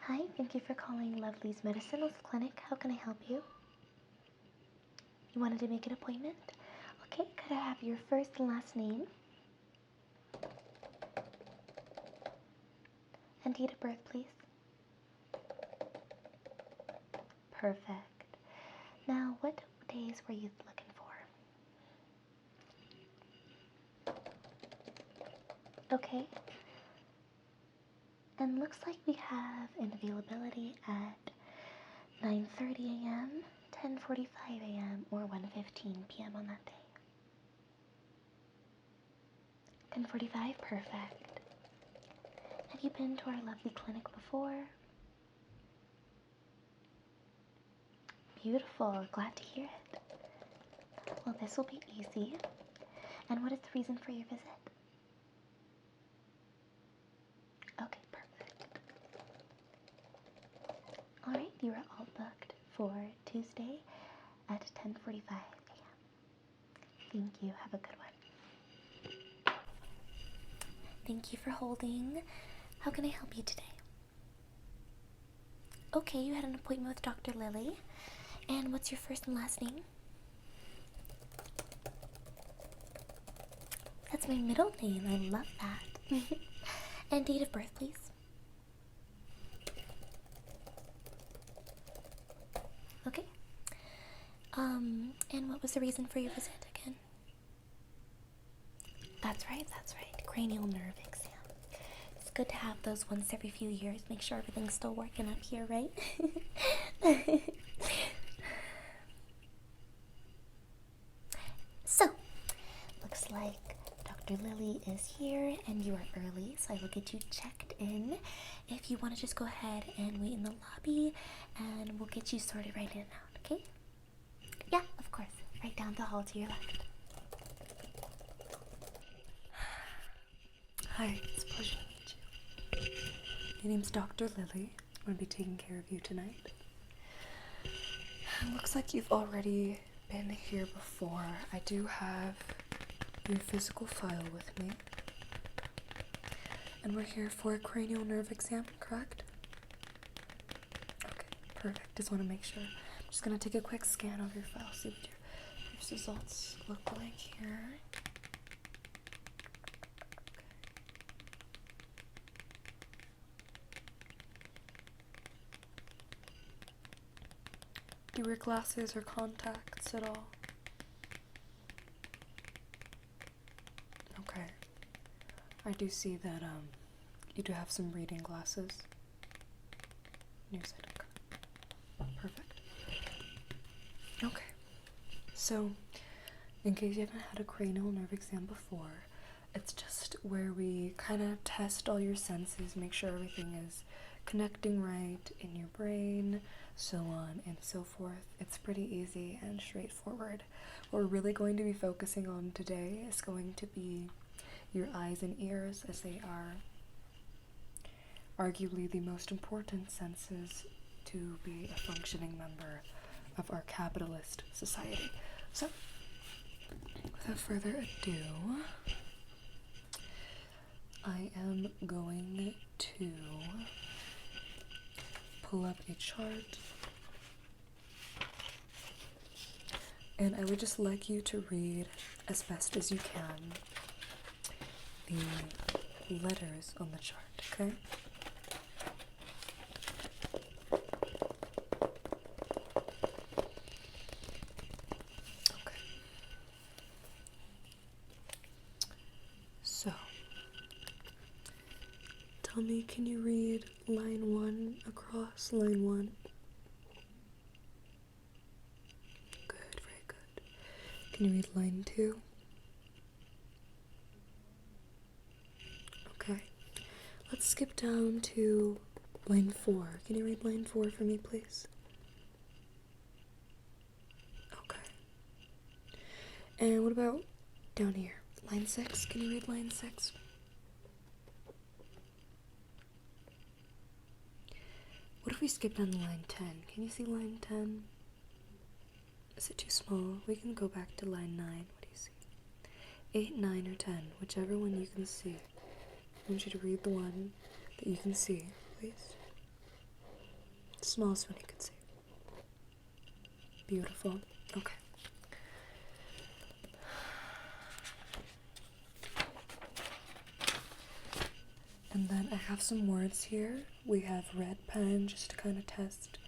Hi, thank you for calling Lovely's Medicinal Clinic. How can I help you? You wanted to make an appointment? Okay, could I have your first and last name? And date of birth, please. Perfect. Now, what days were you looking for? Okay. And looks like we have an availability at 9:30 a.m., 10:45 a.m., or 1:15 p.m. on that day. 10:45, perfect. Have you been to our lovely clinic before? Beautiful, glad to hear it. Well, this will be easy. And what is the reason for your visit? Okay, perfect. Alright, you are all booked for Tuesday at 10:45 a.m. Thank you, have a good one. Thank you for holding. How can I help you today? Okay, you had an appointment with Dr. Lily. And what's your first and last name? That's my middle name. I love that. And date of birth, please. Okay. And what was the reason for your visit again? That's right. Cranial nerve exam. It's good to have those once every few years. Make sure everything's still working up here, right? So, looks like Dr. Lily is here and you are early, so I will get you checked in. If you want to just go ahead and wait in the lobby and we'll get you sorted right in and out, okay? Yeah, of course. Right down the hall to your left. Hi, it's a pleasure to meet you. My name's Dr. Lily. I'm going to be taking care of you tonight. It looks like you've already been here before. I do have your physical file with me. And we're here for a cranial nerve exam, correct? Okay, perfect. Just want to make sure. I'm just going to take a quick scan of your file, see what your results look like here. Do you wear glasses or contacts at all? Okay. I do see that you do have some reading glasses. You said okay. Perfect. Okay. So, in case you haven't had a cranial nerve exam before, it's just where we kind of test all your senses, make sure everything is connecting right in your brain, so on and so forth. It's pretty easy and straightforward. What we're really going to be focusing on today is going to be your eyes and ears, as they are arguably the most important senses to be a functioning member of our capitalist society. So, without further ado, I am going to pull up a chart, and I would just like you to read as best as you can the letters on the chart, okay? Okay. So, tell me, can you read line 1 across line 1? Good, very good. Can you read line 2? Okay. Let's skip down to line 4. Can you read line 4 for me, please? Okay. And what about down here? Line 6. Can you read line 6? What if we skip down to line 10? Can you see line 10? Is it too small? We can go back to line 9. What do you see? 8, 9, or 10, whichever one you can see. I want you to read the one that you can see, please. Smallest one you can see. Beautiful. Okay. And then I have some words here. We have red pen just to kind of test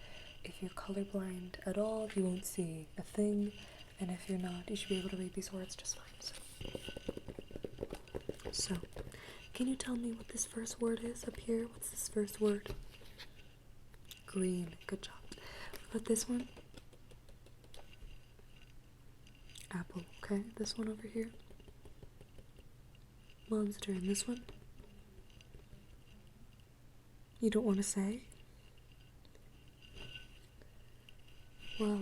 if you're colorblind at all. You won't see a thing. And if you're not, you should be able to read these words just fine. So, can you tell me what this first word is up here? What's this first word? Green. Good job. What about this one? Apple. Okay. This one over here? Monster. And this one? You don't want to say? Well,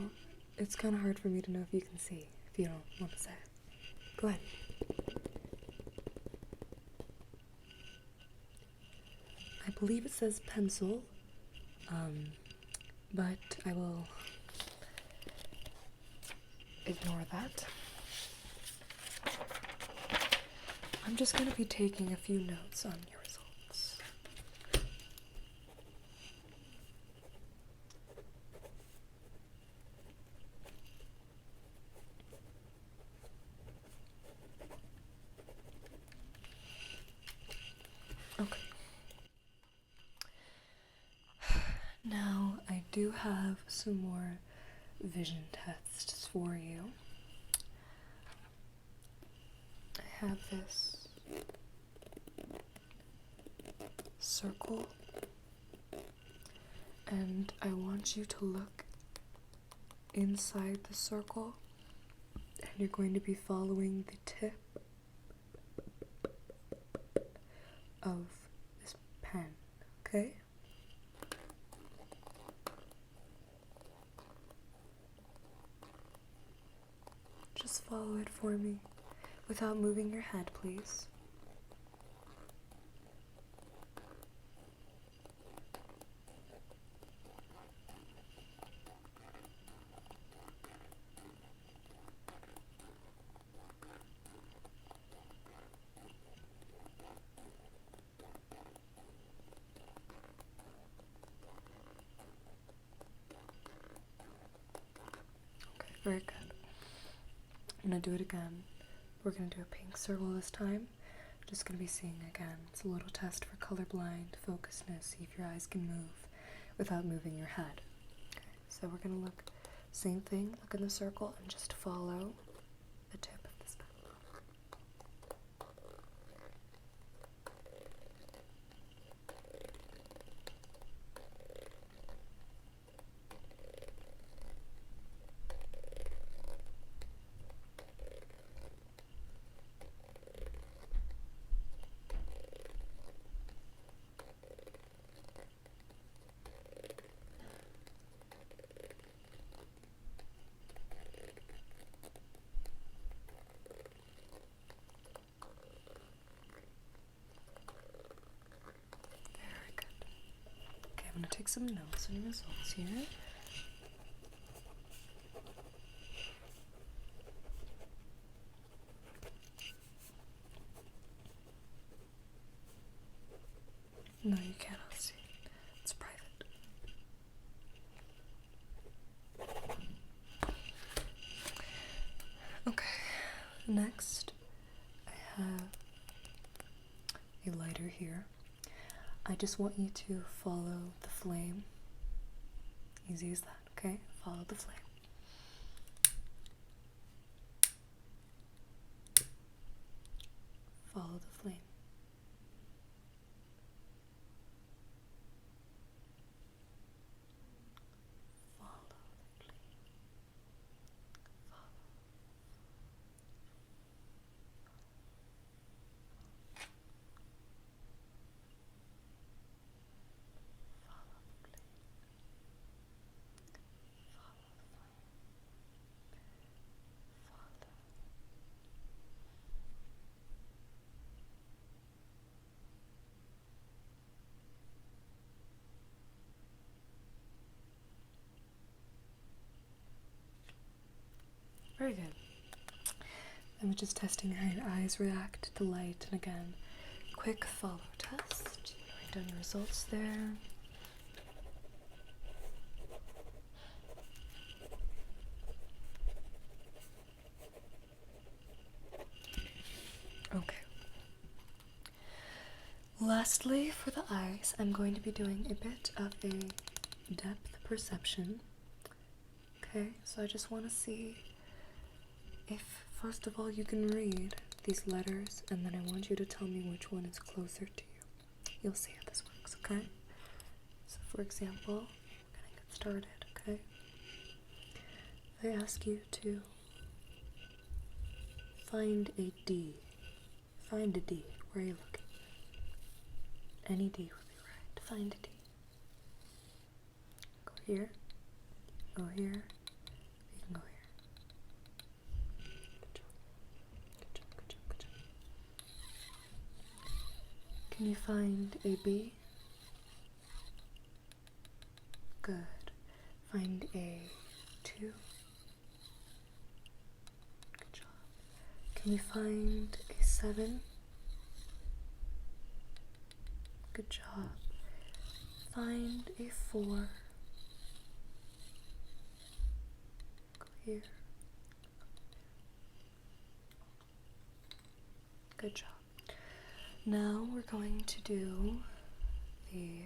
it's kind of hard for me to know if you can see, if you don't want to say. Go ahead. I believe it says pencil, but I will ignore that. I'm just going to be taking a few notes on your results. Okay. Now, I do have some more vision tests for you. I have this circle, and I want you to look inside the circle, and you're going to be following the tip of this pen, okay? Just follow it for me without moving your head, please. Okay, very good. I'm gonna do it again. We're gonna do a pink circle this time. Just gonna be seeing again. It's a little test for colorblind focusedness. See if your eyes can move without moving your head. Okay, so we're gonna look, same thing, look in the circle and just follow the tip of this pen. Very good. Okay, I'm gonna take some notes on your results here. No, you cannot see. It's private. Okay, next I have a lighter here. I just want you to follow the flame. Easy as that, okay? Follow the flame. Follow the flame. Follow the flame. Follow. Very good. I'm just testing how your eyes react to light, and again, quick follow test. Write down your results there. Lastly, for the eyes, I'm going to be doing a bit of a depth perception. Okay, so I just want to see if, first of all, you can read these letters, and then I want you to tell me which one is closer to you. You'll see how this works, okay? So, for example, we're gonna get started, okay? I ask you to find a D. Find a D. Where are you looking? Any D would be right. Find a D. Go here. Go here. You can go here. Good job. Good job, good job, good job. Can you find a B? Good. Find a 2. Good job. Can you find a 7? Good job. Find a 4. Go here. Good job. Now we're going to do the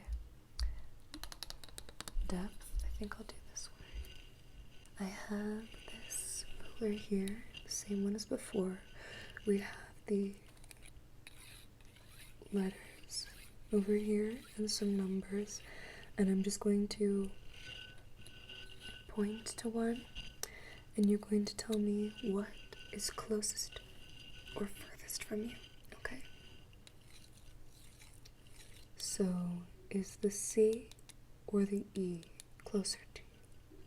depth. I think I'll do this way. I have this ruler here, the same one as before. We have the letters over here and some numbers, and I'm just going to point to one, and you're going to tell me what is closest or furthest from you, okay? So, is the C or the E closer to you?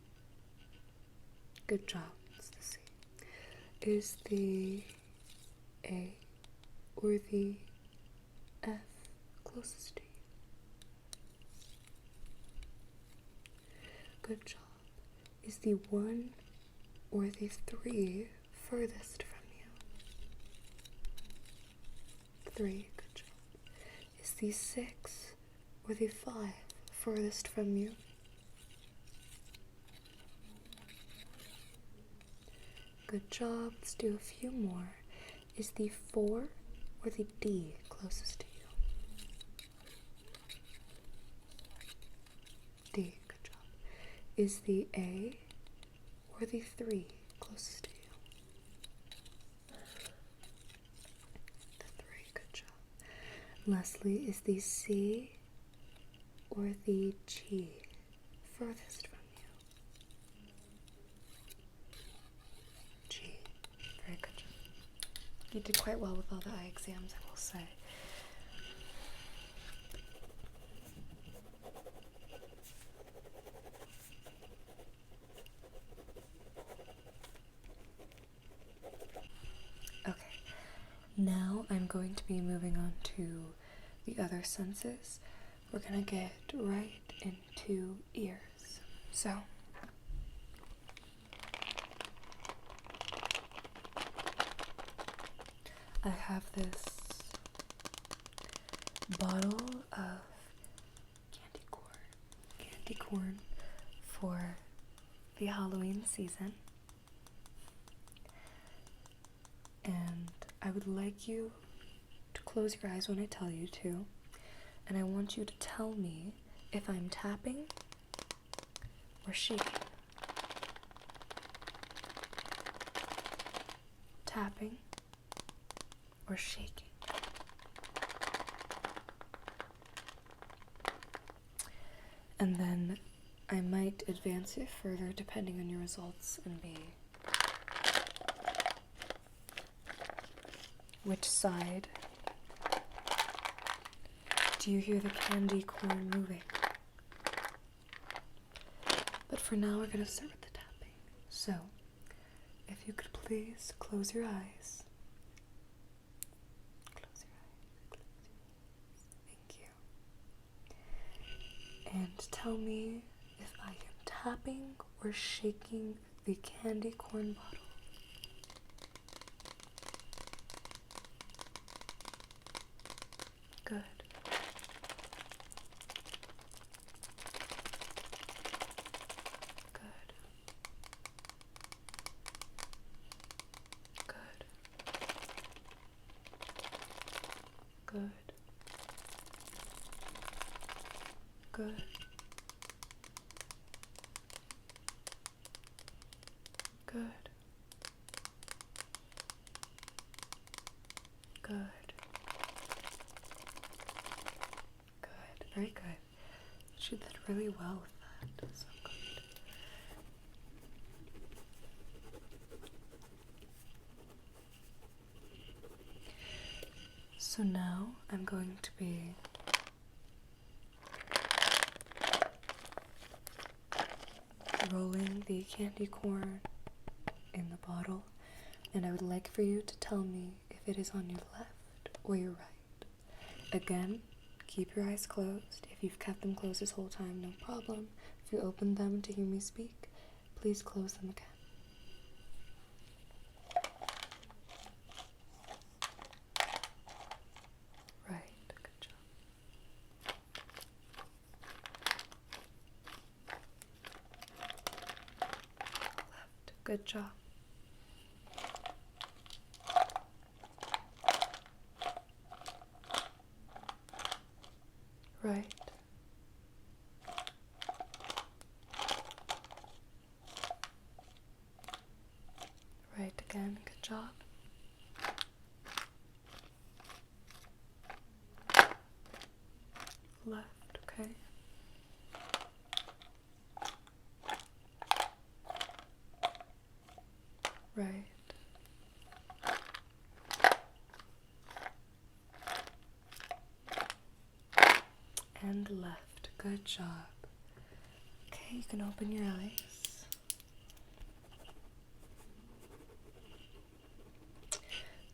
Good job, it's the C. Is the A or the F closest to you? Good job. Is the 1 or the 3 furthest from you? 3, good job. Is the 6 or the 5 furthest from you? Good job. Let's do a few more. Is the 4 or the D closest to you? D, good job. Is the A or the 3 closest to you? The 3, good job. Lastly, is the C or the G furthest from you? G, very good job. You did quite well with all the eye exams, I will say. Okay, now I'm going to be moving on to the other senses. We're gonna get right into ears. So, I have this bottle of candy corn for the Halloween season. And I would like you to close your eyes when I tell you to. And I want you to tell me if I'm tapping or shaking. Tapping or shaking. And then I might advance it further depending on your results and be which side do you hear the candy corn moving? But for now, we're going to start with the tapping. So, if you could please close your eyes. Close your eyes. Close your eyes. Thank you. And tell me if I am tapping or shaking the candy corn bottle. Good. Good. Good. Good. Good. Good. Good. Good. Very good. You did really well with that. So good. So now I'm going to be rolling the candy corn in the bottle, and I would like for you to tell me if it is on your left or your right. Again, keep your eyes closed. If you've kept them closed this whole time, no problem. If you opened them to hear me speak, please close them again. Right, good job. Left, good job. Right. Right again, good job. Left, okay. Right. And left, good job. Okay, you can open your eyes.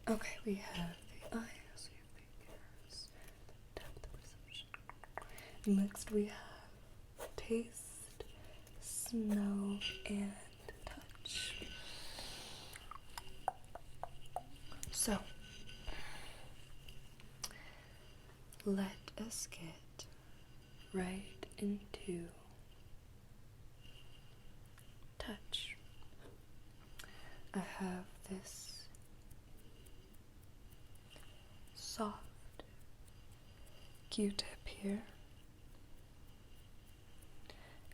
Okay, we have the eyes, we have the ears, the depth of perception. Next we have taste, smell, and touch. So, let us get right into touch. I have this soft Q-tip here,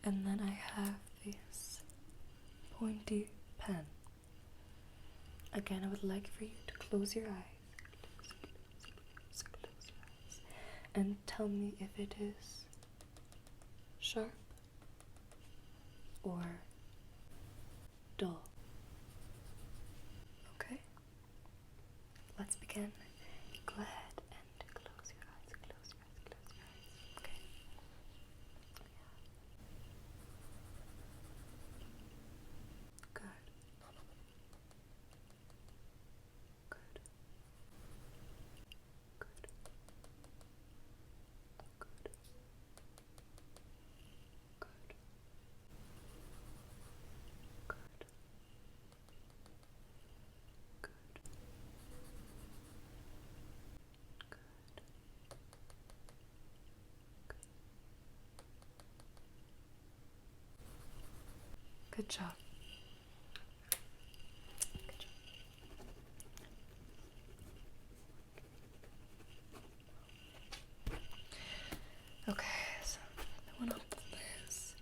and then I have this pointy pen. Again, I would like for you to close your eyes, close your eyes, and tell me if it is sharp or dull. Okay? Let's begin. Go ahead and close your eyes, close your eyes, close your eyes. Okay? Good. Good. Good. Good. Good. Good. Good. Good job. Good job. Okay, so that one off the list.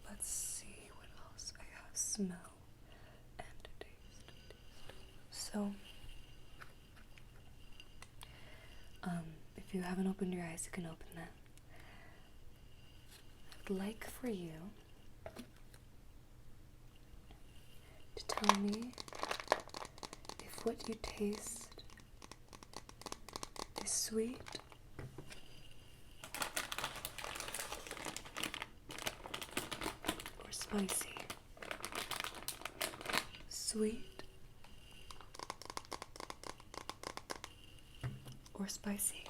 Let's see what else I have. Smell and taste. So, if you haven't opened your eyes, you can open them. I'd like for you to tell me if what you taste is sweet or spicy. Sweet or spicy.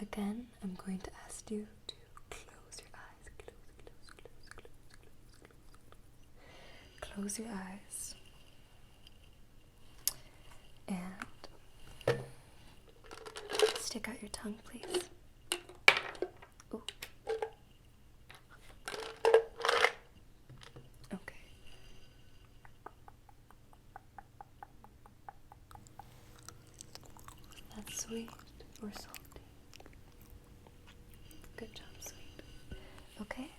Again, I'm going to ask you to close your eyes. Close your eyes. And stick out your tongue, please. Ooh. Okay. Sweet or salty? Good job, sweet. Okay.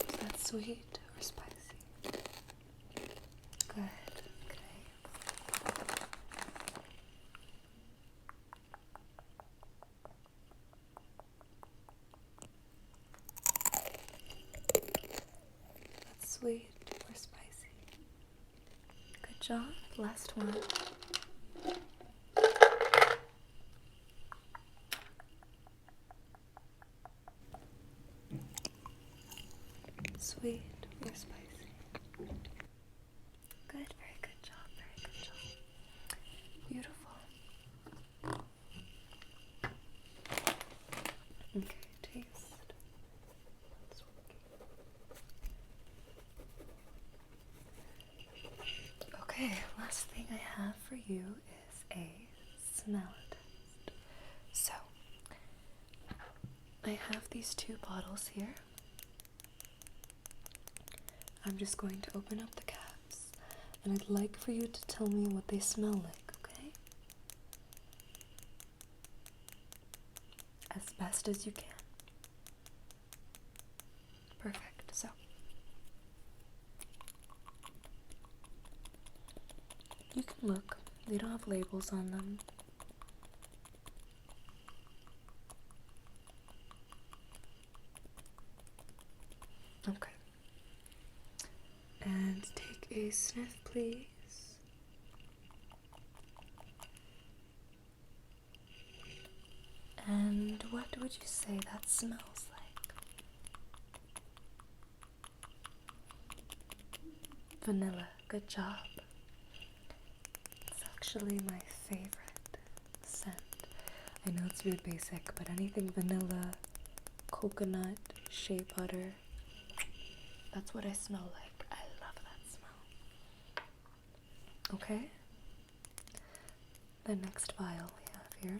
Is that sweet or spicy? Good. Okay. That's sweet or spicy? Good job. Last one. Sweet or spicy? Good, very good job, very good job. Beautiful. Okay, taste. What's working? Okay, last thing I have for you is a smell test. So, I have these 2 bottles here. I'm just going to open up the caps, and I'd like for you to tell me what they smell like, okay? As best as you can. Perfect. So, you can look. They don't have labels on them. Okay. And take a sniff, please. And what would you say that smells like? Vanilla. Good job. It's actually my favorite scent. I know it's very basic, but anything vanilla, coconut, shea butter, that's what I smell like. I love that smell. Okay? The next vial we have here.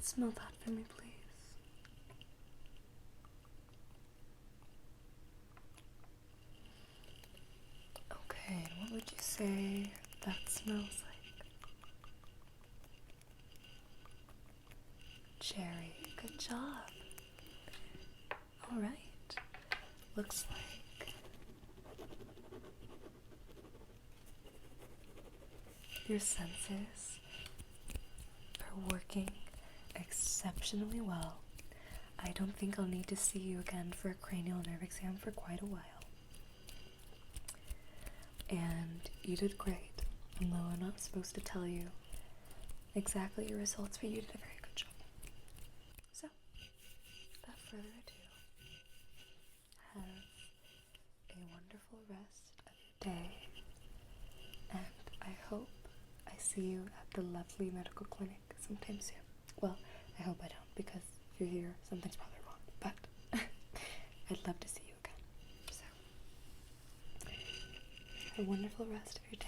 Smell that for me, please. Okay, and what would you say that smells like? Cherry. Good job. Alright. Looks like your senses are working exceptionally well. I don't think I'll need to see you again for a cranial nerve exam for quite a while. And you did great, although I'm not supposed to tell you exactly your results, but you did a very good job. So, without further ado, have a wonderful rest of your day, and I hope I see you at the lovely medical clinic sometime soon. Well, I hope I don't, because if you're here, something's probably wrong, but I'd love to see you again. So, have a wonderful rest of your day.